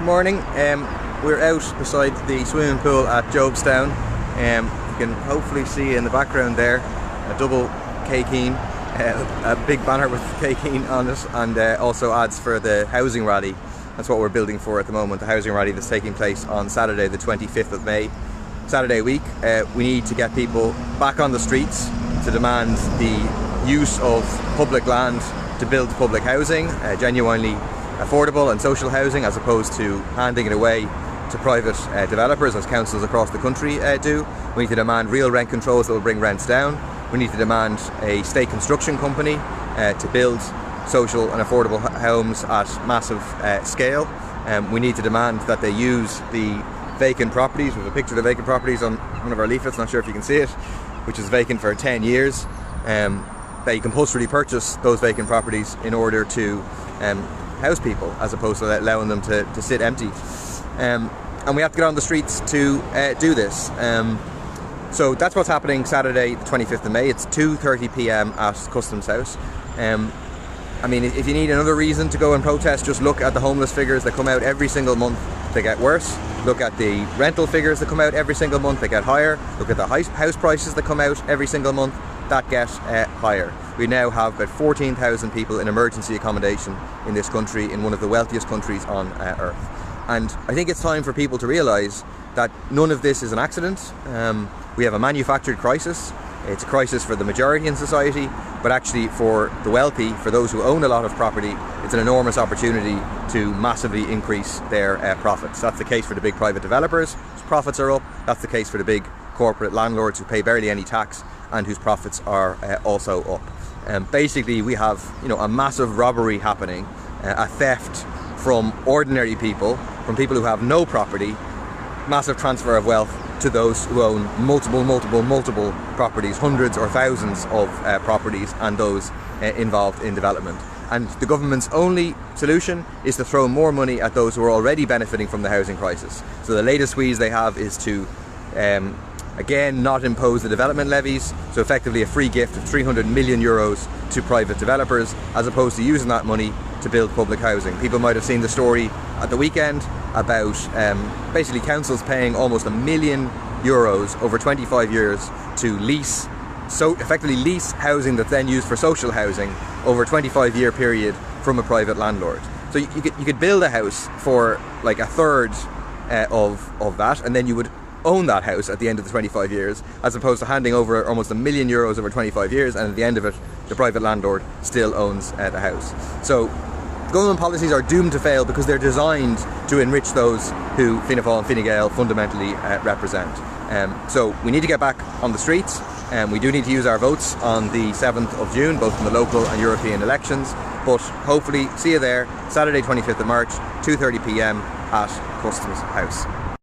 morning. We're out beside the swimming pool at Jobstown. You can hopefully see in the background there a double K Keen, a big banner with K Keen on it, and also ads for the housing rally. That's what we're building for at the moment, the housing rally that's taking place on Saturday the 25th of May. Saturday week. We need to get people back on the streets to demand the use of public land to build public housing, genuinely affordable and social housing, as opposed to handing it away to private developers as councils across the country do. We need to demand real rent controls that will bring rents down. We need to demand a state construction company to build social and affordable homes at massive scale. We need to demand that they use the vacant properties. We have a picture of the vacant properties on one of our leaflets, not sure if you can see it, which is vacant for 10 years. They compulsorily purchase those vacant properties in order to house people, as opposed to allowing them to sit empty. And we have to get on the streets to do this. So that's what's happening Saturday the 25th of May. It's 2:30 p.m. at Customs House. I mean, if you need another reason to go and protest, just look at the homeless figures that come out every single month. They get worse. Look at the rental figures that come out every single month. They get higher. Look at the house prices that come out every single month. That get higher. We now have about 14,000 people in emergency accommodation in this country, in one of the wealthiest countries on earth. And I think it's time for people to realise that none of this is an accident. We have a manufactured crisis. It's a crisis for the majority in society, but actually for the wealthy, for those who own a lot of property, it's an enormous opportunity to massively increase their profits. That's the case for the big private developers, whose profits are up. That's the case for the big corporate landlords who pay barely any tax and whose profits are also up. Basically, we have a massive robbery happening, a theft from ordinary people, from people who have no property, massive transfer of wealth to those who own multiple properties, hundreds or thousands of properties, and those involved in development. And the government's only solution is to throw more money at those who are already benefiting from the housing crisis. So the latest squeeze they have is to again, not impose the development levies, so effectively a free gift of 300 million euros to private developers, as opposed to using that money to build public housing. People might have seen the story at the weekend about basically councils paying almost €1 million over 25 years to lease, so effectively lease housing that's then used for social housing over a 25-year period from a private landlord. So you could build a house for like a third of that, and then you would own that house at the end of the 25 years, as opposed to handing over almost €1 million over 25 years, and at the end of it the private landlord still owns the house. So government policies are doomed to fail because they're designed to enrich those who Fianna Fáil and Fine Gael fundamentally represent. So we need to get back on the streets, and we do need to use our votes on the 7th of June, both in the local and European elections. But hopefully see you there Saturday 25th of March, 2:30 p.m. at Customs House.